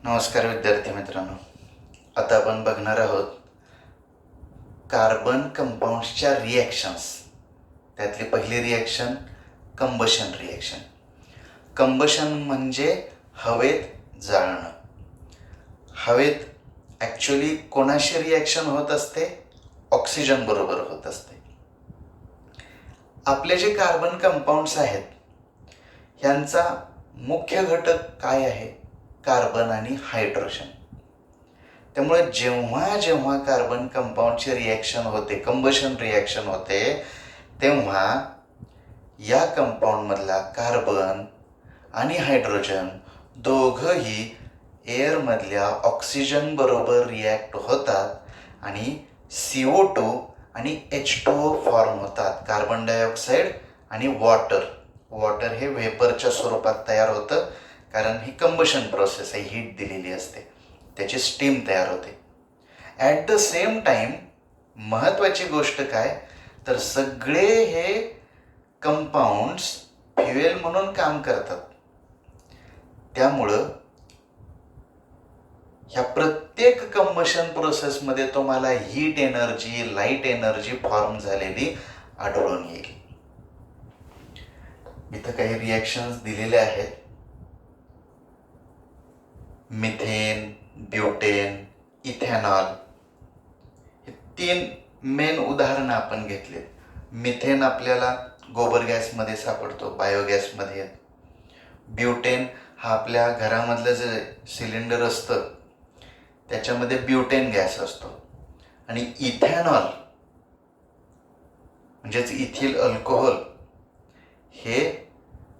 नमस्कार विद्यार्थी मित्रांनो. आता आपण बघणार आहोत कार्बन कंपाऊंड्सच्या रिॲक्शन्स. त्यातली पहिली रिॲक्शन कंबशन रिॲक्शन. कंबशन म्हणजे हवेत जाळणं. हवेत ॲक्च्युली कोणाशी रिॲक्शन होत असते? ऑक्सिजन बरोबर होत असते. आपले जे कार्बन कंपाऊंड्स आहेत ह्यांचा मुख्य घटक काय आहे? कार्बन आणि हायड्रोजन. त्यामुळे जेव्हा जेव्हा कार्बन कंपाऊंडची रिॲक्शन होते, कंबशन रिॲक्शन होते, तेव्हा या कंपाऊंडमधला कार्बन आणि हायड्रोजन दोघंही एअरमधल्या ऑक्सिजन बरोबर रिॲक्ट होतात आणि CO2 आणि H2O फॉर्म होतात. कार्बन डायऑक्साईड आणि वॉटर हे व्हेपरच्या स्वरूपात तयार होतं, कारण ही कंबशन प्रोसेस आहे, हीट दिलेली असते, त्याची स्टीम तयार होते. ॲट द सेम टाईम महत्त्वाची गोष्ट काय तर सगळे हे कंपाऊंड्स फ्युएल म्हणून काम करतात. त्यामुळं ह्या प्रत्येक कंबशन प्रोसेसमध्ये तुम्हाला heat energy, light energy form झालेली आढळून येईल. इथं काही रिॲक्शन्स दिलेले आहेत. मिथेन, ब्युटेन, इथेनॉल हे 3 मेन उदाहरणं आपण घेतलेत. मिथेन आपल्याला गोबर गॅसमध्ये सापडतो, बायोगॅसमध्ये. ब्युटेन हा आपल्या घरामधलं जे सिलेंडर असतं त्याच्यामध्ये ब्युटेन गॅस असतो. आणि इथेनॉल म्हणजेच इथिल अल्कोहोल हे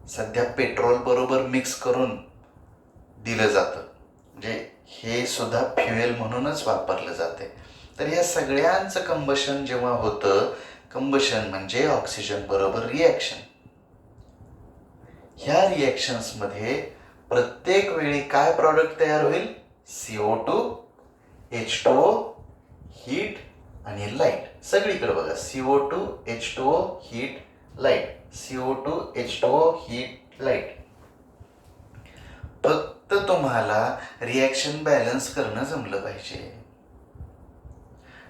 सध्या पेट्रोल बरोबर मिक्स करून दिलं जातं, म्हणजे हे सुद्धा फ्युएल म्हणूनच वापरलं जाते. तर या सगळ्यांचं कंबशन जेव्हा होतं, कंबशन म्हणजे ऑक्सिजन बरोबर रिॲक्शन. ह्या रिॲक्शन्समध्ये प्रत्येक वेळी काय प्रॉडक्ट तयार होईल? CO2, H2O, हीट आणि लाईट. सगळीकडे बघा, CO2, H2O, heat, light. CO2, H2O, heat, light. फक्त तुम्हाला रिॲक्शन बॅलन्स करणं जमलं पाहिजे.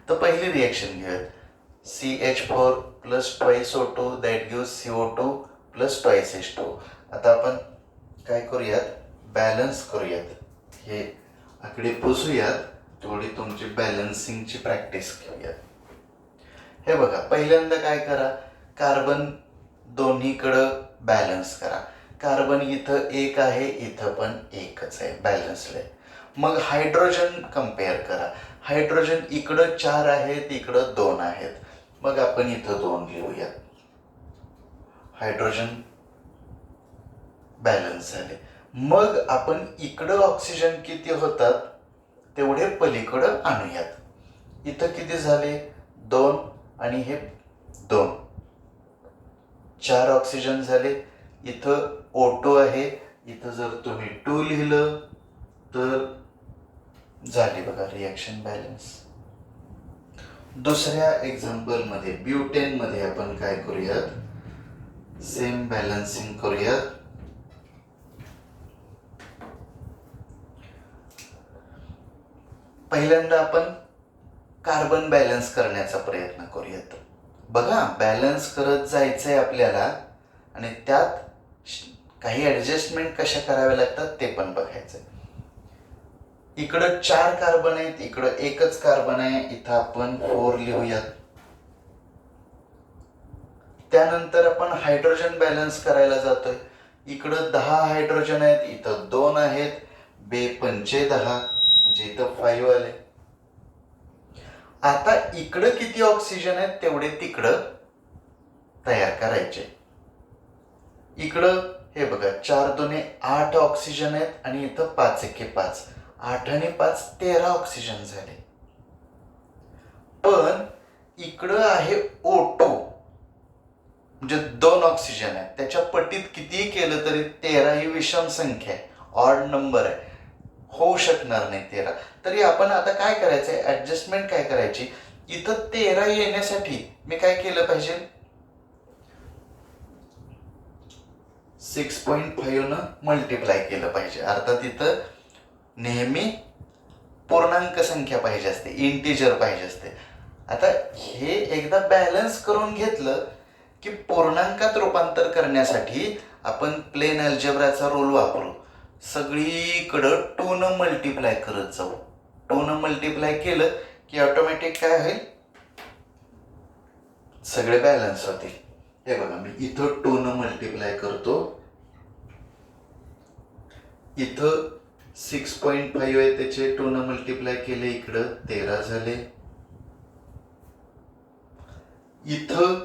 तर पहिली रिॲक्शन घेऊयात. CH4 plus twice O2 that gives CO2 plus twice H2O. आता आपण काय करूयात? बॅलन्स करूयात. हे आकडे पुसूयात, थोडी तुमची बॅलन्सिंगची प्रॅक्टिस घेऊयात. हे बघा, पहिल्यांदा काय करा, कार्बन दोन्हीकडं बॅलन्स करा. कार्बन इथं 1 आहे, इथं पण 1च आहे, बॅलन्सड आहे. मग हायड्रोजन कम्पेअर करा. हायड्रोजन इकडं 4 आहेत, इकडं 2 आहेत. मग आपण इथं 2 लिहूयात. हायड्रोजन बॅलन्स झाले. मग आपण इकडं ऑक्सिजन किती होतात तेवढे पलीकडं आणूयात. इथं किती झाले? 2 आणि हे 2, 4 ऑक्सिजन झाले. इथं O2 आहे, इथं जर तुम्ही 2 लिहिलं तर झाली बघा रिॲक्शन बॅलन्स. दुसऱ्या एक्झाम्पलमध्ये ब्युटेनमध्ये आपण काय करूयात? सेम बॅलन्सिंग करूयात. पहिल्यांदा आपण कार्बन बॅलन्स करण्याचा प्रयत्न करूयात. बघा, बॅलन्स करत जायचंय आपल्याला आणि त्यात काही ॲडजस्टमेंट कशा कराव्या लागतात ते पण बघायचंय. इकडं 4 कार्बन आहेत, इकडं 1च कार्बन आहे, इथं आपण 4 लिहूयात. त्यानंतर आपण हायड्रोजन बॅलन्स करायला जातोय. इकडं 10 हायड्रोजन आहेत, इथं 2 आहेत, 2×5 = 10, म्हणजे इथं 5 आले. आता इकडं किती ऑक्सिजन आहेत तेवढे तिकडं तयार करायचे. इकडं हे बघा, 4×2 = 8 ऑक्सिजन आहेत आणि इथं 5×1 = 5, 8 आणि 5 13 ऑक्सिजन झाले. पण इकडं आहे O2 म्हणजे 2 ऑक्सिजन आहे, त्याच्या पटीत कितीही केलं तरी 13 ही विषम संख्या आहे, ऑड नंबर आहे, होऊ शकणार नाही 13. तरी आपण आता काय करायचंय? ऍडजस्टमेंट काय करायची? इथं 13 येण्यासाठी मी काय केलं पाहिजे? 6.5 न मल्टिप्लाय केलं पाहिजे. अर्थात इथं नेहमी पूर्णांक संख्या पाहिजे असते, इंटिजर पाहिजे असते. आता हे एकदा बॅलन्स करून घेतलं की पूर्णांकात रूपांतर करण्यासाठी आपण प्लेन अल्जेब्राचा रूल वापरू. सगळीकडं 2 न मल्टिप्लाय करत जाऊ. 2 न मल्टिप्लाय केलं की ऑटोमॅटिक काय होईल, सगळे बॅलन्स होतील. हे बघा, मी इथं 2 न मल्टिप्लाय करतो. इथं 6.5 आहे, त्याचे 2 न मल्टिप्लाय केले, इकडं 13 झाले. इथं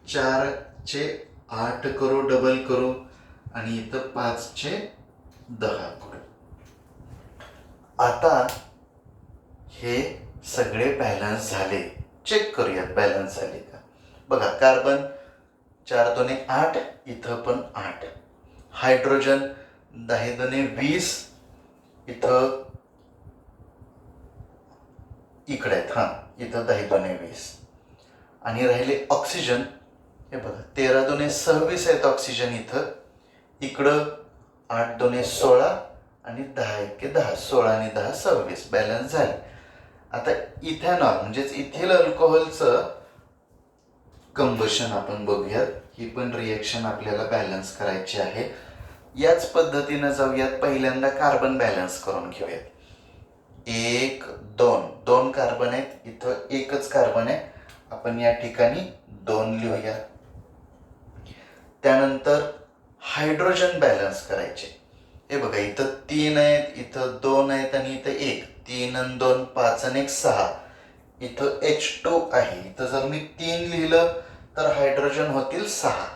4चे 8 करू, डबल करू, आणि इथं 5चे 10 करू. आता हे सगळे बॅलन्स झाले. चेक करूयात बॅलन्स झाले का. बघा, कार्बन 4 दोने 8, इथं पण 8. हायड्रोजन 10 दोने 20, इथं इकडे आहेत. हां, इथं 10 दोने 20. आणि राहिले ऑक्सिजन, हे बघा 13 दोने 26 आहेत ऑक्सिजन इथं. इकडं 8 दोने 16 आणि 10 एके 10, 16 आणि 10 26, बॅलन्स झाले. आता इथेनॉल म्हणजेच इथिल अल्कोहोलचं कंबशन आपण बघूयात. ही पण रिएक्शन आपल्याला बॅलन्स करायची आहे. याच पद्धतीनं जाऊयात. पहिल्यांदा कार्बन बॅलन्स करून घेऊयात. 1 2 2 कार्बन आहेत, इथं एकच कार्बन आहे, आपण या ठिकाणी 2 लिहूया. त्यानंतर हायड्रोजन बॅलन्स करायचे. हे बघा, इथं 3 आहेत, इथं 2 आहेत आणि इथं 1. 3 आणि 2 5 आणि 1 6. इथं H2 आहे, इथं जर मी 3 लिहिलं तर हायड्रोजन होतील 6.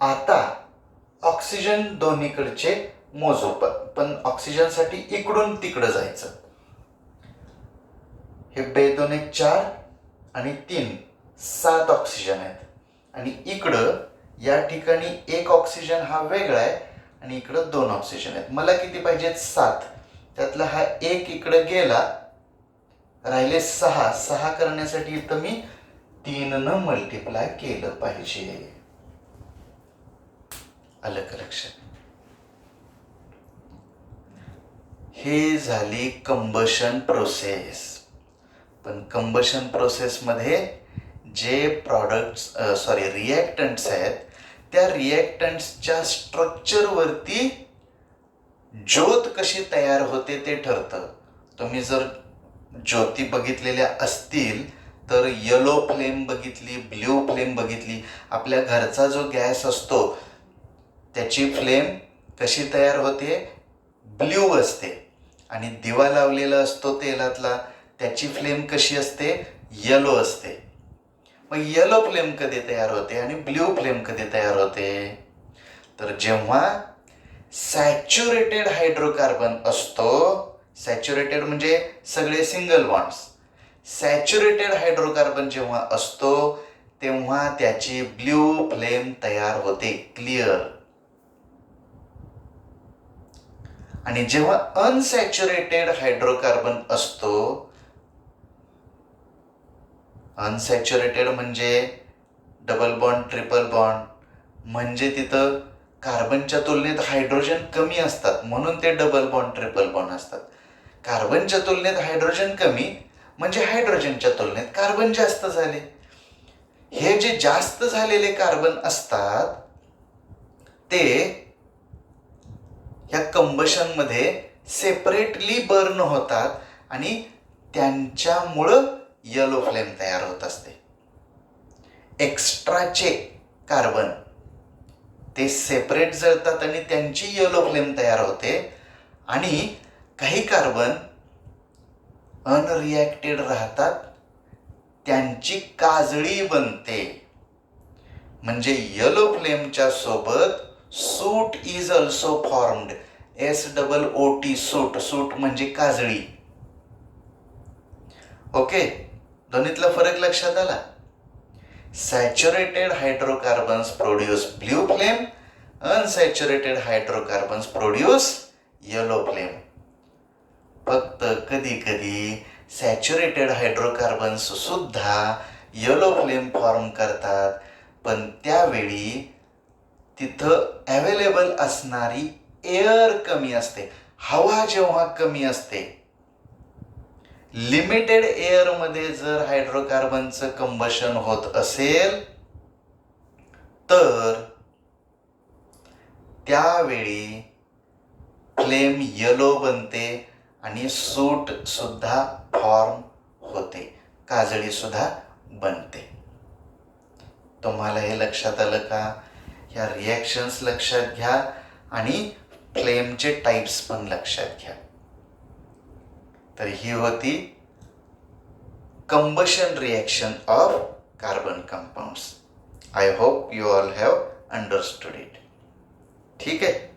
आता ऑक्सिजन दोन्हीकडचे मोजू, पण ऑक्सिजनसाठी इकडून तिकडं जायचं. हे 2 दोन 4 आणि 3 7 ऑक्सिजन आहेत. आणि इकडं या ठिकाणी 1 ऑक्सिजन हा वेगळा आहे आणि इकडं 2 ऑक्सिजन आहेत. मला किती पाहिजेत? 7. त्यातला हा 1 इकडं गेला, राहिले 6. 6 करण्यासाठी इथं मी 3 न मल्टिप्लाय केलं पाहिजे. आलं का लक्षात? हे झाली कंबशन प्रोसेस. पण कंबशन प्रोसेसमध्ये जे रिएक्टंट्स आहेत, त्या रिएक्टंट्सच्या स्ट्रक्चरवरती ज्योत कशी तयार होते ते ठरतं. तुम्ही जर ज्योती बघितलेल्या असतील तर येलो फ्लेम बघितली, ब्ल्यू फ्लेम बघितली. आपल्या घरचा जो गॅस असतो त्याची फ्लेम कशी तयार होते? ब्ल्यू असते. आणि दिवा लावलेला असतो तेलातला, त्याची फ्लेम कशी असते? येलो असते. मग येलो फ्लेम कधी तयार होते आणि ब्ल्यू फ्लेम कधी तयार होते? तर जेव्हा सॅच्युरेटेड हायड्रोकार्बन असतो, सॅच्युरेटेड म्हणजे सगळे सिंगल बॉन्ड्स, सॅच्युरेटेड हायड्रोकार्बन जेव्हा असतो तेव्हा त्याची ब्ल्यू फ्लेम तयार होते, क्लिअर. आणि जेव्हा अनसॅच्युरेटेड हायड्रोकार्बन असतो, अनसॅच्युरेटेड म्हणजे डबल बॉन्ड, ट्रिपल बॉन्ड, म्हणजे तिथं कार्बनच्या तुलनेत हायड्रोजन कमी असतात म्हणून ते डबल बॉन्ड, ट्रिपल बॉन्ड असतात. कार्बनच्या तुलनेत हायड्रोजन कमी म्हणजे हायड्रोजनच्या तुलनेत कार्बन जास्त झाले. हे जे जास्त झालेले कार्बन असतात ते ह्या कंबशनमध्ये सेपरेटली बर्न होतात आणि त्यांच्यामुळं येलो फ्लेम तयार होत असते. एक्स्ट्राचे कार्बन ते सेपरेट जळतात आणि त्यांची येलो फ्लेम तयार होते. आणि काही कार्बन अनरिॲक्टेड राहतात, त्यांची काजळी बनते. म्हणजे येलो फ्लेमच्या सोबत सूट इज ऑल्सो फॉर्म्ड. SOOT, सूट. सूट म्हणजे काजळी. ओके, दोन्हीतला फरक लक्षात आला? Saturated hydrocarbons produce blue flame, unsaturated hydrocarbons produce yellow flame. फक्त कधी कधी सॅच्युरेटेड हायड्रोकार्बन्स सुद्धा येलो फ्लेम फॉर्म करतात, पण त्यावेळी तिथं अवेलेबल असणारी एअर कमी असते. हवा जेव्हा कमी असते, लिमिटेड एअरमध्ये जर हायड्रोकार्बनचं कंबशन होत असेल तर त्यावेळी फ्लेम येलो बनते आणि सूट सुद्धा फॉर्म होते, काजळी सुद्धा बनते. तुम्हाला हे लक्षात आलं का? ह्या रिॲक्शन्स लक्षात घ्या आणि फ्लेमचे टाइप्स पण लक्षात घ्या. तर ही होती combustion reaction of carbon compounds. I hope you all have understood it. ठीक आहे.